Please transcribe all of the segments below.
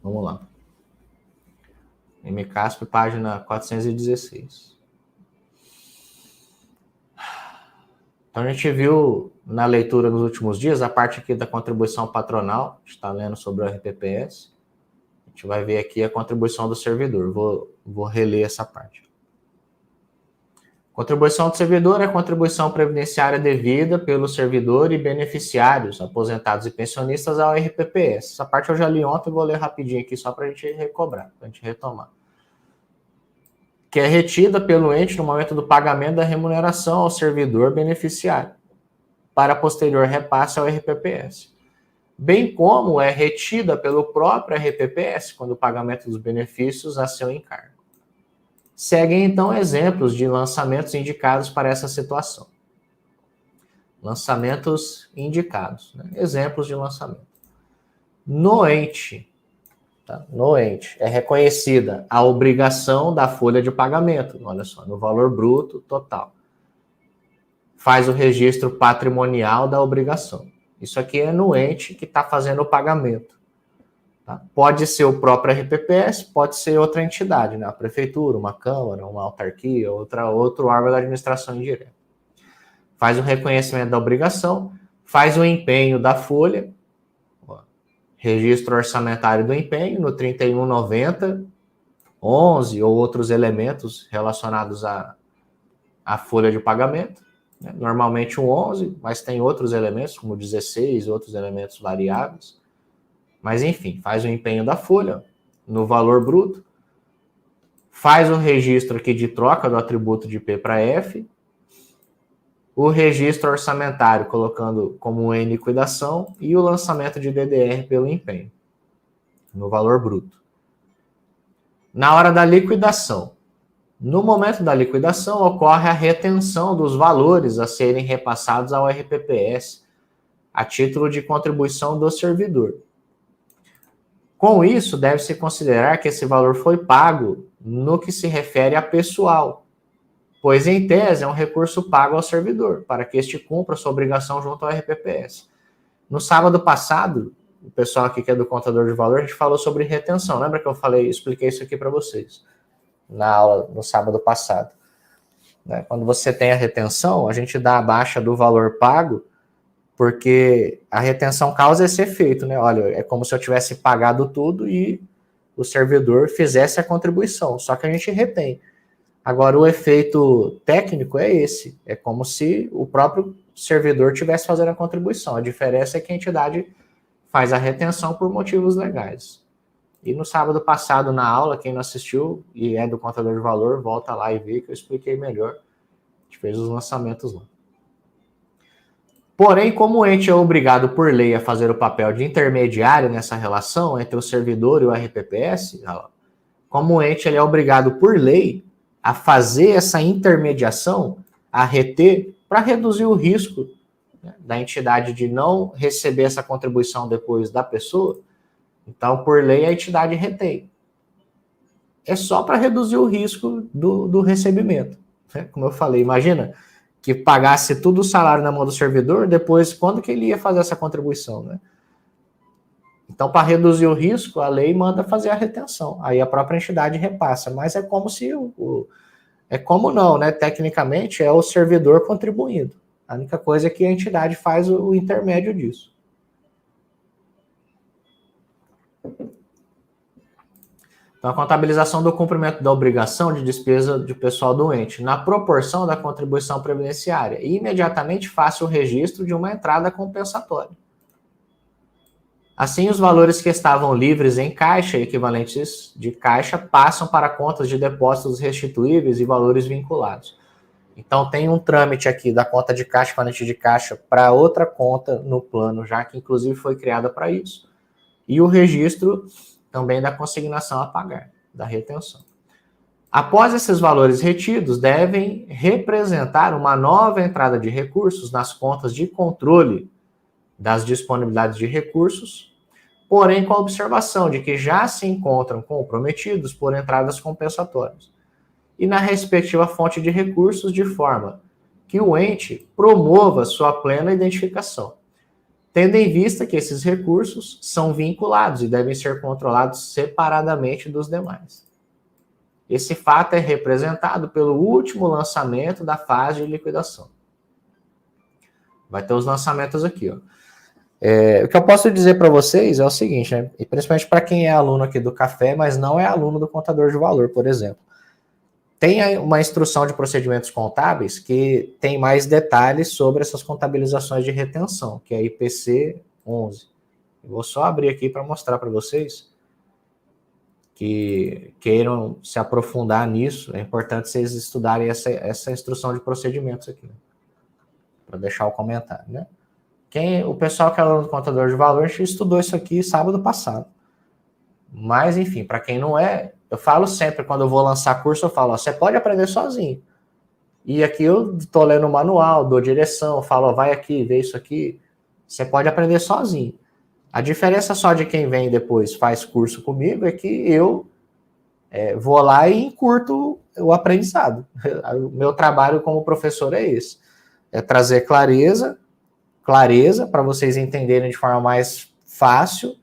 Vamos lá. MCASP, página 416. Então, a gente viu na leitura nos últimos dias a parte aqui da contribuição patronal, a gente está lendo sobre o RPPS. A gente vai ver aqui a contribuição do servidor. Vou reler essa parte. Contribuição do servidor é a contribuição previdenciária devida pelo servidor e beneficiários, aposentados e pensionistas ao RPPS. Essa parte eu já li ontem, vou ler rapidinho aqui só para a gente recobrar, para a gente retomar. Que é retida pelo ente no momento do pagamento da remuneração ao servidor beneficiário, para posterior repasse ao RPPS. Bem como é retida pelo próprio RPPS, quando o pagamento dos benefícios a seu encargo. Seguem, então, exemplos de lançamentos indicados para essa situação. Lançamentos indicados, né? Exemplos de lançamento. No ente é reconhecida a obrigação da folha de pagamento, olha só, no valor bruto total. Faz o registro patrimonial da obrigação. Isso aqui é no ente que está fazendo o pagamento. Tá? Pode ser o próprio RPPS, pode ser outra entidade, né? A prefeitura, uma câmara, uma autarquia, outro órgão da administração indireta. Faz o reconhecimento da obrigação, faz o empenho da folha, registro orçamentário do empenho no 3190, 11 ou outros elementos relacionados à folha de pagamento. Né? Normalmente o 11, mas tem outros elementos, como 16, outros elementos variáveis. Mas, enfim, faz o empenho da folha no valor bruto, faz o registro aqui de troca do atributo de P para F, o registro orçamentário, colocando como em liquidação, e o lançamento de DDR pelo empenho, no valor bruto. Na hora da liquidação, no momento da liquidação, ocorre a retenção dos valores a serem repassados ao RPPS, a título de contribuição do servidor. Com isso, deve-se considerar que esse valor foi pago no que se refere a pessoal, pois, em tese, é um recurso pago ao servidor, para que este cumpra sua obrigação junto ao RPPS. No sábado passado, o pessoal aqui que é do contador de valor, a gente falou sobre retenção. Lembra que eu expliquei isso aqui para vocês, na aula, no sábado passado. Né? Quando você tem a retenção, a gente dá a baixa do valor pago, porque a retenção causa esse efeito, né? Olha, é como se eu tivesse pagado tudo e o servidor fizesse a contribuição, só que a gente retém. Agora, o efeito técnico é esse, é como se o próprio servidor tivesse fazendo a contribuição. A diferença é que a entidade faz a retenção por motivos legais. E no sábado passado, na aula, quem não assistiu e é do contador de valor, volta lá e vê que eu expliquei melhor. A gente fez os lançamentos lá. Porém, como o ente é obrigado por lei a fazer o papel de intermediário nessa relação entre o servidor e o RPPS, como o ente ele é obrigado por lei a fazer essa intermediação, a reter, para reduzir o risco, né, da entidade de não receber essa contribuição depois da pessoa, então, por lei, a entidade retém. É só para reduzir o risco do recebimento. Né? Como eu falei, imagina que pagasse tudo o salário na mão do servidor, depois, quando que ele ia fazer essa contribuição, né? Então, para reduzir o risco, a lei manda fazer a retenção. Aí a própria entidade repassa. Mas é como se é como não, né? Tecnicamente, é o servidor contribuindo. A única coisa é que a entidade faz o intermédio disso. Então, a contabilização do cumprimento da obrigação de despesa de pessoal doente na proporção da contribuição previdenciária e imediatamente faça o registro de uma entrada compensatória. Assim, os valores que estavam livres em caixa e equivalentes de caixa passam para contas de depósitos restituíveis e valores vinculados. Então, tem um trâmite aqui da conta de caixa, equivalente de caixa, para outra conta no plano, já que inclusive foi criada para isso. E o registro também da consignação a pagar, da retenção. Após esses valores retidos, devem representar uma nova entrada de recursos nas contas de controle das disponibilidades de recursos, porém com a observação de que já se encontram comprometidos por entradas compensatórias, e na respectiva fonte de recursos, de forma que o ente promova sua plena identificação. tendo em vista que esses recursos são vinculados e devem ser controlados separadamente dos demais. Esse fato é representado pelo último lançamento da fase de liquidação. Vai ter os lançamentos aqui, ó. O que eu posso dizer para vocês é o seguinte, né? E principalmente para quem é aluno aqui do Café, mas não é aluno do Contador de Valor, por exemplo. Tem uma instrução de procedimentos contábeis que tem mais detalhes sobre essas contabilizações de retenção, que é a IPC 11. Eu vou só abrir aqui para mostrar para vocês que queiram se aprofundar nisso. É importante vocês estudarem essa instrução de procedimentos aqui, né? Para deixar o comentário, né? O pessoal que é aluno do Contador de Valor, a gente estudou isso aqui sábado passado. Mas, enfim, para quem não é, eu falo sempre, quando eu vou lançar curso, eu falo, ó, você pode aprender sozinho. E aqui eu estou lendo o manual, dou direção, falo, ó, vai aqui, vê isso aqui. Você pode aprender sozinho. A diferença só de quem vem depois faz curso comigo é que eu vou lá e encurto o aprendizado. O meu trabalho como professor é esse. É trazer clareza para vocês entenderem de forma mais fácil,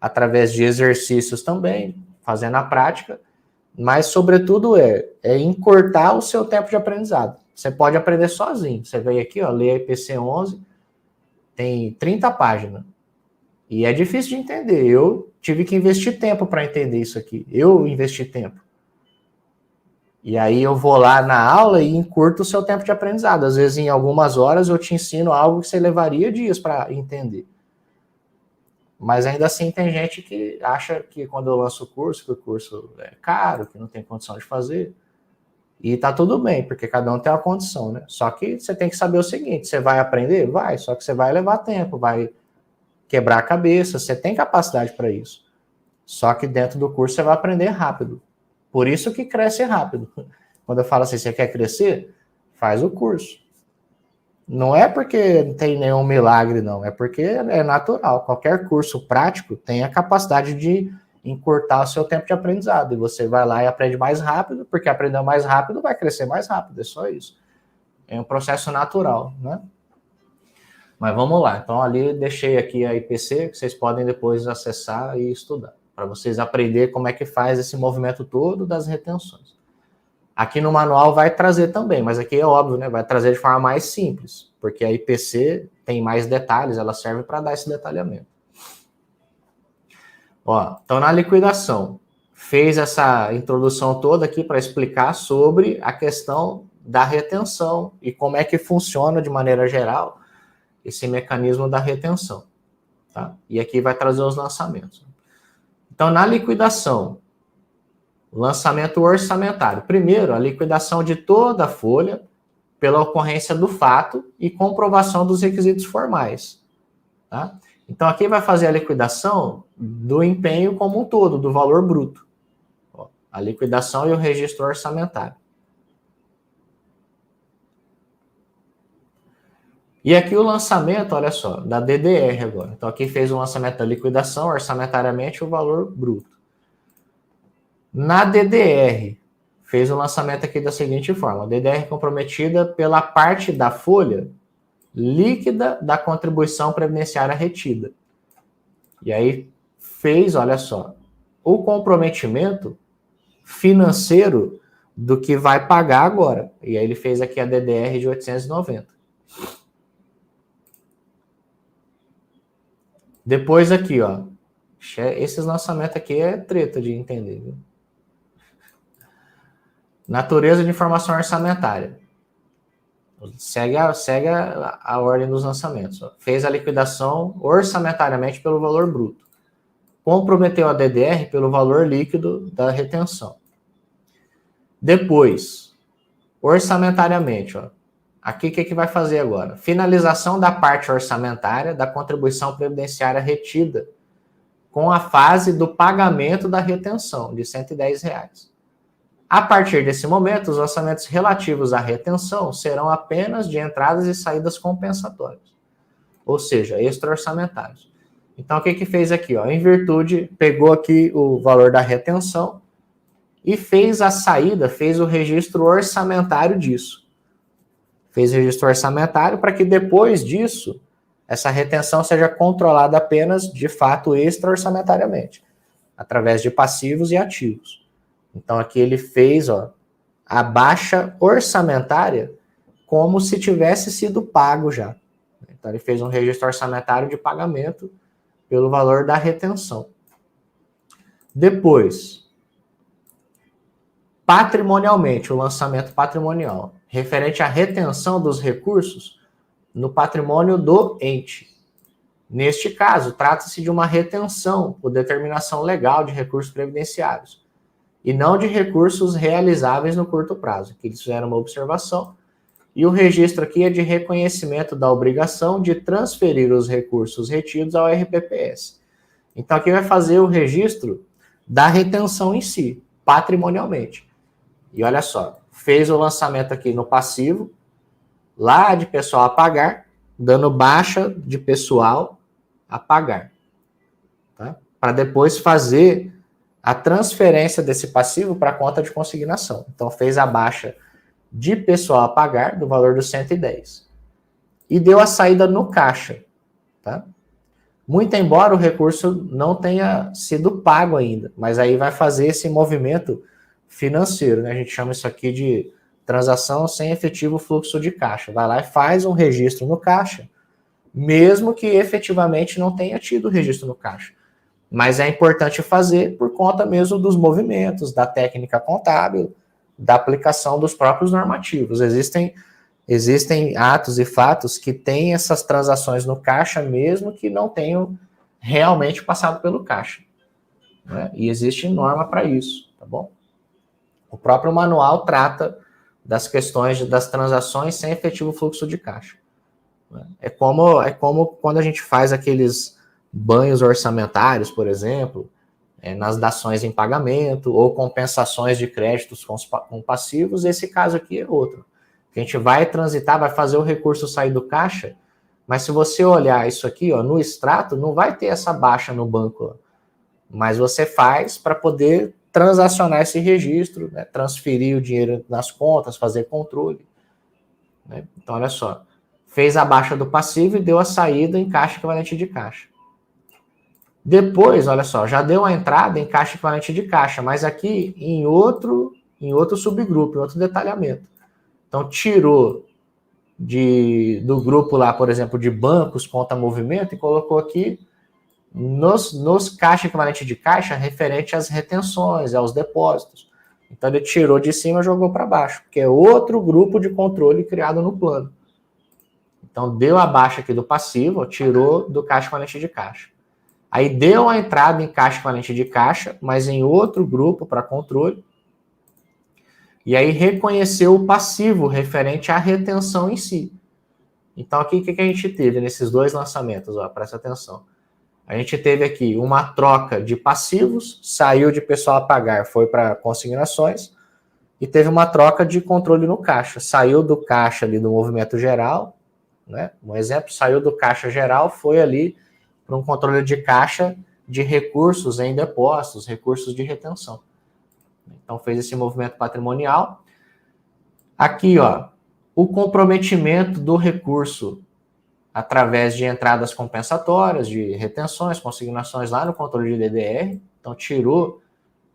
através de exercícios também, fazendo a prática, mas, sobretudo, é encurtar o seu tempo de aprendizado. Você pode aprender sozinho. Você veio aqui, ó, lê a IPC 11, tem 30 páginas. E é difícil de entender. Eu tive que investir tempo para entender isso aqui. Eu investi tempo. E aí eu vou lá na aula e encurto o seu tempo de aprendizado. Às vezes, em algumas horas, eu te ensino algo que você levaria dias para entender. Mas ainda assim tem gente que acha que quando eu lanço o curso, que o curso é caro, que não tem condição de fazer. E tá tudo bem, porque cada um tem uma condição, né? Só que você tem que saber o seguinte, você vai aprender? Vai, só que você vai levar tempo, vai quebrar a cabeça, você tem capacidade para isso. Só que dentro do curso você vai aprender rápido. Por isso que cresce rápido. Quando eu falo assim, você quer crescer? Faz o curso. Não é porque não tem nenhum milagre, não. É porque é natural. Qualquer curso prático tem a capacidade de encurtar o seu tempo de aprendizado. E você vai lá e aprende mais rápido, porque aprender mais rápido vai crescer mais rápido. É só isso. É um processo natural, né? Mas vamos lá. Então, ali deixei aqui a IPC, que vocês podem depois acessar e estudar, para vocês aprenderem como é que faz esse movimento todo das retenções. Aqui no manual vai trazer também, mas aqui é óbvio, né? Vai trazer de forma mais simples, porque a IPC tem mais detalhes, ela serve para dar esse detalhamento. Ó, então, na liquidação, fez essa introdução toda aqui para explicar sobre a questão da retenção e como é que funciona de maneira geral esse mecanismo da retenção. Tá? E aqui vai trazer os lançamentos. Então, na liquidação, lançamento orçamentário. Primeiro, a liquidação de toda a folha pela ocorrência do fato e comprovação dos requisitos formais. Tá? Então, aqui vai fazer a liquidação do empenho como um todo, do valor bruto. Ó, a liquidação e o registro orçamentário. E aqui o lançamento, olha só, da DDR agora. Então, aqui fez o lançamento da liquidação, orçamentariamente, o valor bruto. Na DDR, fez o lançamento aqui da seguinte forma. A DDR comprometida pela parte da folha líquida da contribuição previdenciária retida. E aí fez, olha só, o comprometimento financeiro do que vai pagar agora. E aí ele fez aqui a DDR de 890. Depois aqui, ó, esses lançamentos aqui é treta de entender, viu? Natureza de informação orçamentária. Segue a ordem dos lançamentos. Ó. Fez a liquidação orçamentariamente pelo valor bruto. Comprometeu a DDR pelo valor líquido da retenção. Depois, orçamentariamente, ó. Aqui, o que vai fazer agora? Finalização da parte orçamentária da contribuição previdenciária retida com a fase do pagamento da retenção, de R$110. A partir desse momento, os orçamentos relativos à retenção serão apenas de entradas e saídas compensatórias, ou seja, extra-orçamentários. Então, o que fez aqui? Ó? Em virtude, pegou aqui o valor da retenção e fez a saída, fez o registro orçamentário disso. Fez registro orçamentário para que depois disso essa retenção seja controlada apenas, de fato, extra-orçamentariamente, através de passivos e ativos. Então, aqui ele fez a baixa orçamentária como se tivesse sido pago já. Então, ele fez um registro orçamentário de pagamento pelo valor da retenção. Depois, patrimonialmente, o lançamento patrimonial, referente à retenção dos recursos no patrimônio do ente. Neste caso, trata-se de uma retenção por determinação legal de recursos previdenciários e não de recursos realizáveis no curto prazo, que eles fizeram uma observação. E o registro aqui é de reconhecimento da obrigação de transferir os recursos retidos ao RPPS. Então, aqui vai fazer o registro da retenção em si, patrimonialmente. E olha só, fez o lançamento aqui no passivo, lá de pessoal a pagar, dando baixa de pessoal a pagar. Tá? Para depois fazer a transferência desse passivo para a conta de consignação. Então, fez a baixa de pessoal a pagar, do valor dos 110. E deu a saída no caixa. Tá? Muito embora o recurso não tenha sido pago ainda, mas aí vai fazer esse movimento financeiro, né? A gente chama isso aqui de transação sem efetivo fluxo de caixa. Vai lá e faz um registro no caixa, mesmo que efetivamente não tenha tido registro no caixa. Mas é importante fazer por conta mesmo dos movimentos, da técnica contábil, da aplicação dos próprios normativos. Existem atos e fatos que têm essas transações no caixa, mesmo que não tenham realmente passado pelo caixa. Né? E existe norma para isso, tá bom? O próprio manual trata das questões das transações sem efetivo fluxo de caixa. É como quando a gente faz aqueles banhos orçamentários, por exemplo, nas dações em pagamento ou compensações de créditos com passivos. Esse caso aqui é outro. A gente vai transitar, vai fazer o recurso sair do caixa, mas se você olhar isso aqui, no extrato, não vai ter essa baixa no banco, mas você faz para poder transacionar esse registro, né, transferir o dinheiro nas contas, fazer controle. Né? Então, olha só, fez a baixa do passivo e deu a saída em caixa equivalente de caixa. Depois, olha só, já deu a entrada em caixa equivalente de caixa, mas aqui em outro subgrupo, em outro detalhamento. Então, tirou do grupo lá, por exemplo, de bancos, conta movimento, e colocou aqui nos caixa equivalente de caixa referente às retenções, aos depósitos. Então, ele tirou de cima e jogou para baixo, que é outro grupo de controle criado no plano. Então, deu a baixa aqui do passivo, tirou do caixa equivalente de caixa. Aí deu a entrada em caixa equivalente de caixa, mas em outro grupo para controle. E aí reconheceu o passivo referente à retenção em si. Então aqui o que a gente teve nesses dois lançamentos? Presta atenção. A gente teve aqui uma troca de passivos, saiu de pessoal a pagar, foi para consignações, e teve uma troca de controle no caixa. Saiu do caixa ali do movimento geral, né? Um exemplo, saiu do caixa geral, foi ali para um controle de caixa de recursos em depósitos, recursos de retenção. Então, fez esse movimento patrimonial. Aqui, o comprometimento do recurso através de entradas compensatórias, de retenções, consignações lá no controle de DDR. Então, tirou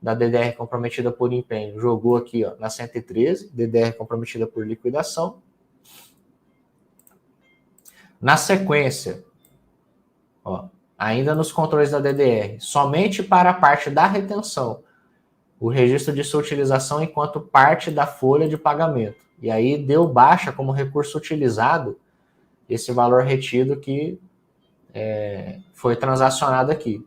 da DDR comprometida por empenho, jogou aqui na 113, DDR comprometida por liquidação. Na sequência, ainda nos controles da DDR, somente para a parte da retenção, o registro de sua utilização enquanto parte da folha de pagamento. E aí deu baixa como recurso utilizado esse valor retido que foi transacionado aqui.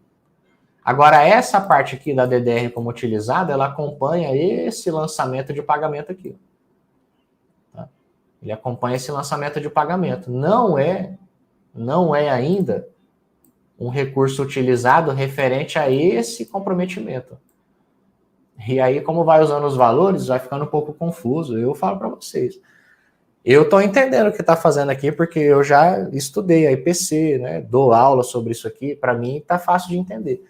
Agora, essa parte aqui da DDR como utilizada, ela acompanha esse lançamento de pagamento aqui. Tá? Ele acompanha esse lançamento de pagamento. Não é ainda um recurso utilizado referente a esse comprometimento. E aí, como vai usando os valores, vai ficando um pouco confuso. Eu falo para vocês. Eu estou entendendo o que está fazendo aqui, porque eu já estudei a IPC, né? Dou aula sobre isso aqui. Para mim, está fácil de entender.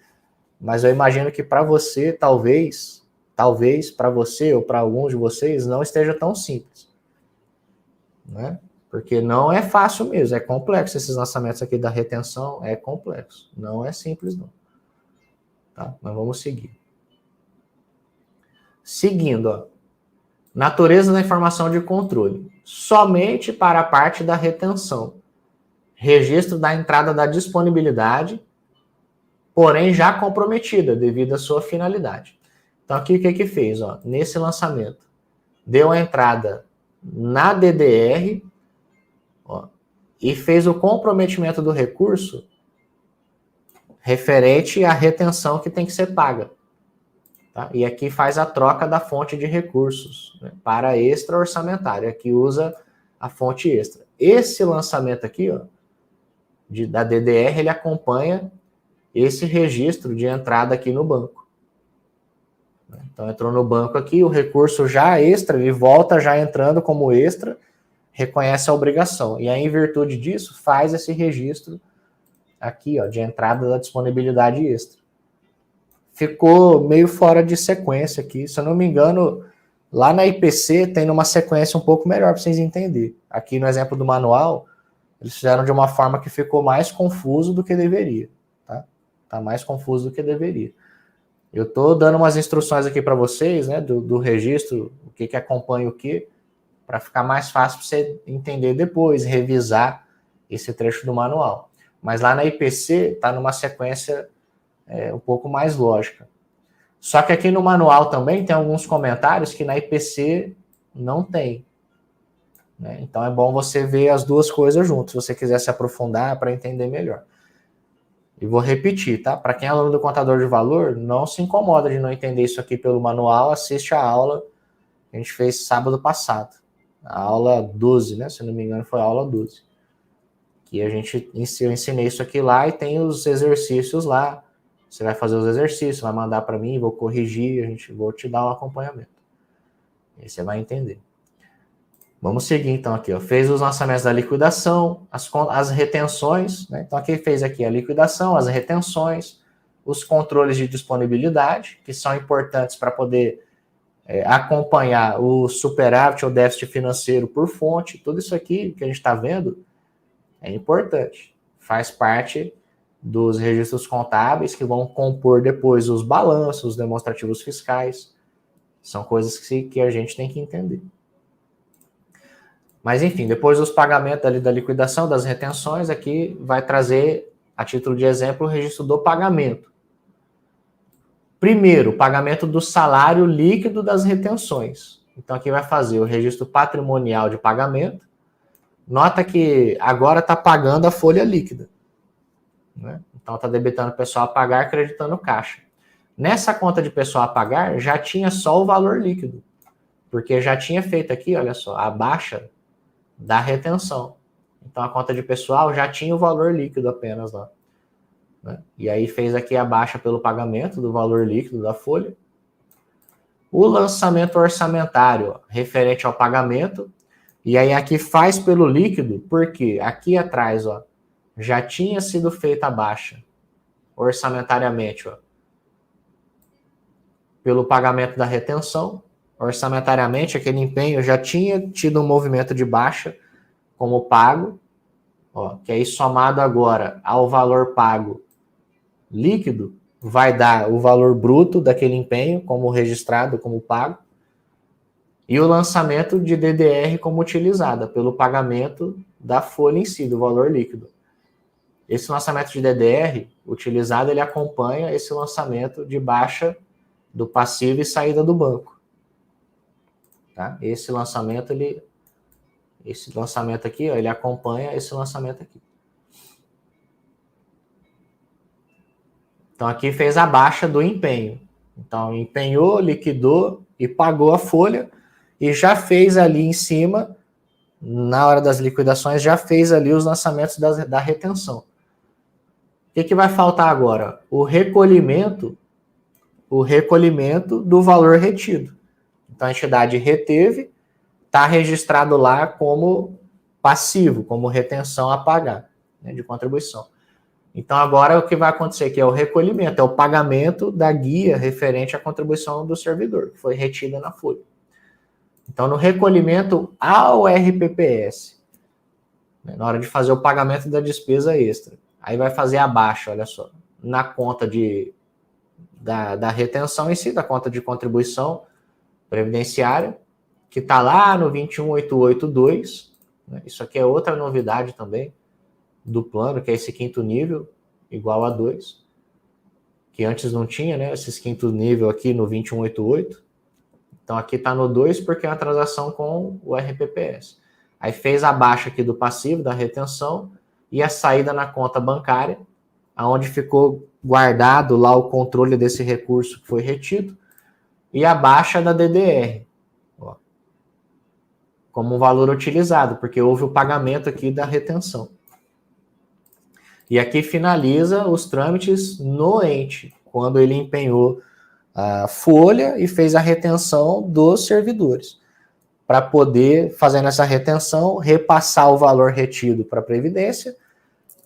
Mas eu imagino que para você, talvez para você ou para alguns de vocês, não esteja tão simples. Né? Porque não é fácil mesmo, é complexo. Esses lançamentos aqui da retenção é complexo. Não é simples, não. Tá? Mas vamos seguir. Seguindo, ó. Natureza da informação de controle. Somente para a parte da retenção. Registro da entrada da disponibilidade, porém já comprometida devido à sua finalidade. Então aqui o que fez? Ó, nesse lançamento, deu a entrada na DDR, ó, e fez o comprometimento do recurso referente à retenção que tem que ser paga. Tá? E aqui faz a troca da fonte de recursos, né, para extra orçamentário. Aqui usa a fonte extra. Esse lançamento aqui, ó, da DDR, ele acompanha esse registro de entrada aqui no banco. Então, entrou no banco aqui, o recurso já extra, ele volta já entrando como extra, reconhece a obrigação. E aí, em virtude disso, faz esse registro aqui, ó, de entrada da disponibilidade extra. Ficou meio fora de sequência aqui. Se eu não me engano, lá na IPC tem uma sequência um pouco melhor para vocês entenderem. Aqui no exemplo do manual, eles fizeram de uma forma que ficou mais confuso do que deveria. Tá mais confuso do que deveria. Eu estou dando umas instruções aqui para vocês, né, do registro, o que acompanha o que, para ficar mais fácil para você entender depois, revisar esse trecho do manual. Mas lá na IPC está numa sequência um pouco mais lógica. Só que aqui no manual também tem alguns comentários que na IPC não tem. Né? Então é bom você ver as duas coisas juntas, se você quiser se aprofundar para entender melhor. E vou repetir, tá? Para quem é aluno do contador de valor, não se incomoda de não entender isso aqui pelo manual, assiste a aula que a gente fez sábado passado. A aula 12, né? Se não me engano, foi a aula 12. Que eu ensinei isso aqui lá e tem os exercícios lá. Você vai fazer os exercícios, vai mandar para mim, vou corrigir, vou te dar um acompanhamento. Aí você vai entender. Vamos seguir então aqui, ó. Fez os lançamentos da liquidação, as retenções, né? Então aqui fez aqui a liquidação, as retenções, os controles de disponibilidade, que são importantes para poder acompanhar o superávit ou déficit financeiro por fonte. Tudo isso aqui que a gente está vendo é importante. Faz parte dos registros contábeis que vão compor depois os balanços, os demonstrativos fiscais. São coisas que a gente tem que entender. Mas, enfim, depois dos pagamentos ali da liquidação, das retenções, aqui vai trazer, a título de exemplo, o registro do pagamento. Primeiro, o pagamento do salário líquido das retenções. Então, aqui vai fazer o registro patrimonial de pagamento. Nota que agora está pagando a folha líquida. Né? Então, está debitando o pessoal a pagar, creditando caixa. Nessa conta de pessoal a pagar, já tinha só o valor líquido. Porque já tinha feito aqui, olha só, a baixa da retenção. Então, a conta de pessoal já tinha o valor líquido apenas lá. Né? E aí fez aqui a baixa pelo pagamento do valor líquido da folha. O lançamento orçamentário, ó, referente ao pagamento. E aí aqui faz pelo líquido, porque aqui atrás, ó, já tinha sido feita a baixa orçamentariamente, ó, pelo pagamento da retenção. Orçamentariamente, aquele empenho já tinha tido um movimento de baixa como pago, ó, que aí somado agora ao valor pago líquido, vai dar o valor bruto daquele empenho como registrado, como pago, e o lançamento de DDR como utilizada pelo pagamento da folha em si, do valor líquido. Esse lançamento de DDR utilizado, ele acompanha esse lançamento de baixa do passivo e saída do banco. Tá? Esse lançamento aqui, ó, ele acompanha esse lançamento aqui. Então, aqui fez a baixa do empenho. Então, empenhou, liquidou e pagou a folha e já fez ali em cima, na hora das liquidações, já fez ali os lançamentos da retenção. O que vai faltar agora? O recolhimento do valor retido. Então, a entidade reteve, está registrado lá como passivo, como retenção a pagar, né, de contribuição. Então, agora o que vai acontecer aqui é o recolhimento, é o pagamento da guia referente à contribuição do servidor, que foi retida na folha. Então, no recolhimento ao RPPS, né, na hora de fazer o pagamento da despesa extra. Aí vai fazer a baixa, olha só, na conta da retenção em si, da conta de contribuição previdenciária, que está lá no 21882. Né, isso aqui é outra novidade também do plano, que é esse quinto nível, igual a 2, que antes não tinha, né? Esses quinto nível aqui no 2188. Então aqui está no 2 porque é uma transação com o RPPS. Aí fez a baixa aqui do passivo, da retenção, e a saída na conta bancária, aonde ficou guardado lá o controle desse recurso que foi retido, e a baixa da DDR, ó, como um valor utilizado, porque houve o pagamento aqui da retenção. E aqui finaliza os trâmites no ente, quando ele empenhou a folha e fez a retenção dos servidores, para poder, fazendo essa retenção, repassar o valor retido para a Previdência.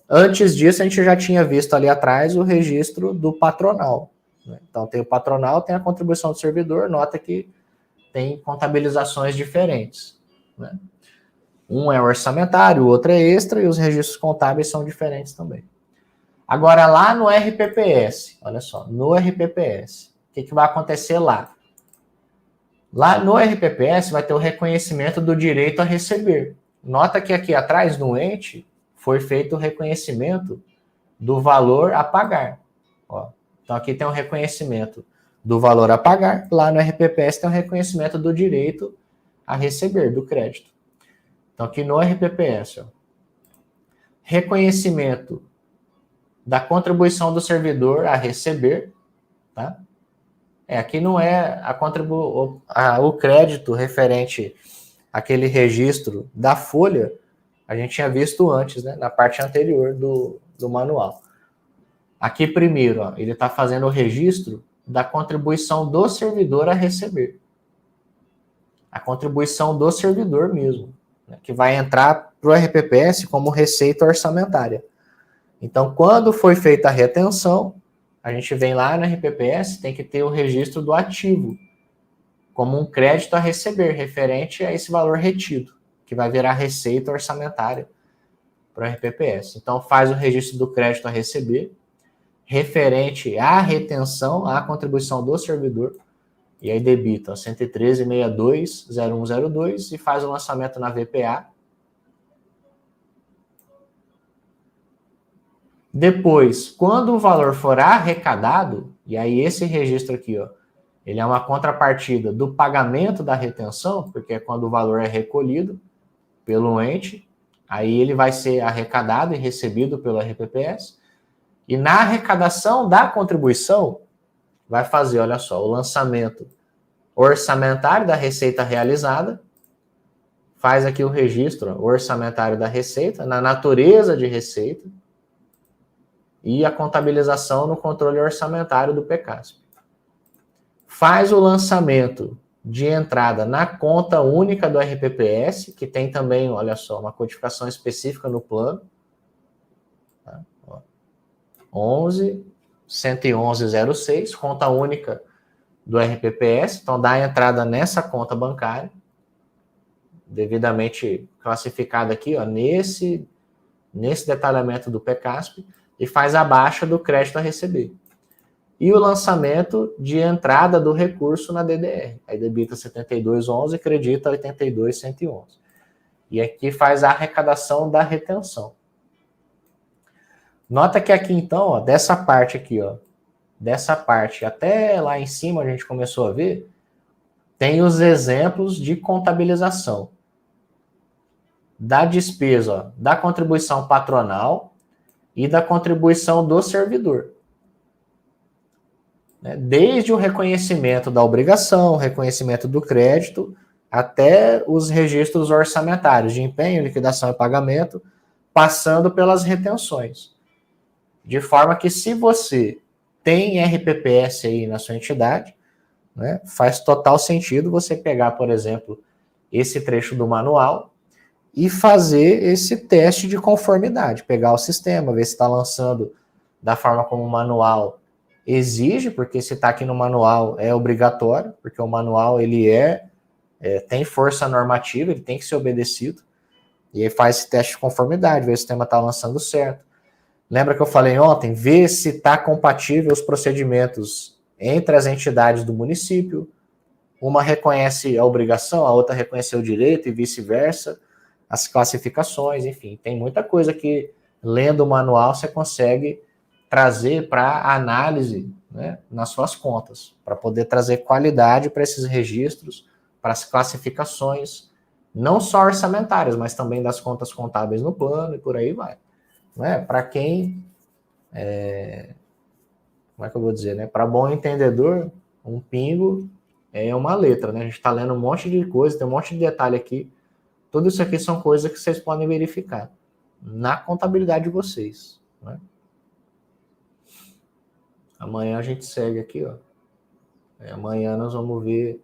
Antes disso, a gente já tinha visto ali atrás o registro do patronal. Então, tem o patronal, tem a contribuição do servidor, nota que tem contabilizações diferentes. Né? Um é orçamentário, o outro é extra, e os registros contábeis são diferentes também. Agora, lá no RPPS, olha só, no RPPS, o que vai acontecer lá? Lá no RPPS vai ter o reconhecimento do direito a receber. Nota que aqui atrás, no ente, foi feito o reconhecimento do valor a pagar. Ó, então, aqui tem um reconhecimento do valor a pagar, lá no RPPS tem um reconhecimento do direito a receber, do crédito. Então, aqui no RPPS, ó, reconhecimento da contribuição do servidor a receber, tá? Aqui não é o crédito referente àquele registro da folha, a gente tinha visto antes, né, na parte anterior do manual. Aqui primeiro, ó, ele está fazendo o registro da contribuição do servidor a receber. A contribuição do servidor mesmo, né, que vai entrar para o RPPS como receita orçamentária. Então, quando foi feita a retenção, a gente vem lá no RPPS, tem que ter o registro do ativo, como um crédito a receber, referente a esse valor retido, que vai virar receita orçamentária para o RPPS. Então, faz o registro do crédito a receber, referente à retenção, à contribuição do servidor, e aí debita 113.62.0102 e faz o lançamento na VPA. Depois, quando o valor for arrecadado, e aí esse registro aqui, ó, ele é uma contrapartida do pagamento da retenção, porque é quando o valor é recolhido pelo ente, aí ele vai ser arrecadado e recebido pelo RPPS, e na arrecadação da contribuição, vai fazer, olha só, o lançamento orçamentário da receita realizada, faz aqui o registro orçamentário da receita, na natureza de receita, e a contabilização no controle orçamentário do PECASP. Faz o lançamento de entrada na conta única do RPPS, que tem também, olha só, uma codificação específica no plano. Tá? 11.111.06, conta única do RPPS. Então, dá a entrada nessa conta bancária, devidamente classificada aqui, ó, nesse detalhamento do PECASP, e faz a baixa do crédito a receber. E o lançamento de entrada do recurso na DDR. Aí debita 72.11 e acredita 82.111. E aqui faz a arrecadação da retenção. Nota que aqui, então, ó, dessa parte aqui, ó, dessa parte até lá em cima, a gente começou a ver, tem os exemplos de contabilização da despesa, ó, da contribuição patronal e da contribuição do servidor. Desde o reconhecimento da obrigação, reconhecimento do crédito, até os registros orçamentários de empenho, liquidação e pagamento, passando pelas retenções. De forma que, se você tem RPPS aí na sua entidade, né, faz total sentido você pegar, por exemplo, esse trecho do manual e fazer esse teste de conformidade, pegar o sistema, ver se está lançando da forma como o manual exige, porque se está aqui no manual é obrigatório, porque o manual ele tem força normativa, ele tem que ser obedecido. E aí faz esse teste de conformidade, vê se o sistema está lançando certo. Lembra que eu falei ontem? Vê se está compatível os procedimentos entre as entidades do município. Uma reconhece a obrigação, a outra reconhece o direito e vice-versa. As classificações, enfim, tem muita coisa que, lendo o manual, você consegue trazer para análise, né, nas suas contas, para poder trazer qualidade para esses registros, para as classificações, não só orçamentárias, mas também das contas contábeis no plano e por aí vai. Né? Para quem, como é que eu vou dizer, né? Para bom entendedor, um pingo é uma letra, né? A gente está lendo um monte de coisa, tem um monte de detalhe aqui. Tudo isso aqui são coisas que vocês podem verificar na contabilidade de vocês. Né? Amanhã a gente segue aqui, ó. Amanhã nós vamos ver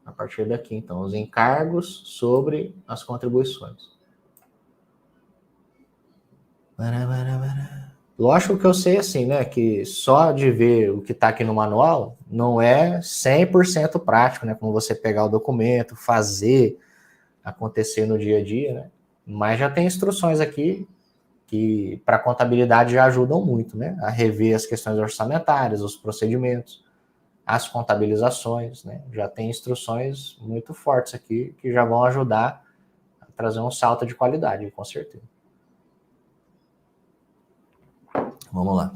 a partir daqui, então, os encargos sobre as contribuições. Lógico que eu sei assim, né, que só de ver o que está aqui no manual não é 100% prático, né, como você pegar o documento, fazer acontecer no dia a dia, né, mas já tem instruções aqui que para contabilidade já ajudam muito, né, a rever as questões orçamentárias, os procedimentos, as contabilizações, né, já tem instruções muito fortes aqui que já vão ajudar a trazer um salto de qualidade, com certeza. Vamos lá.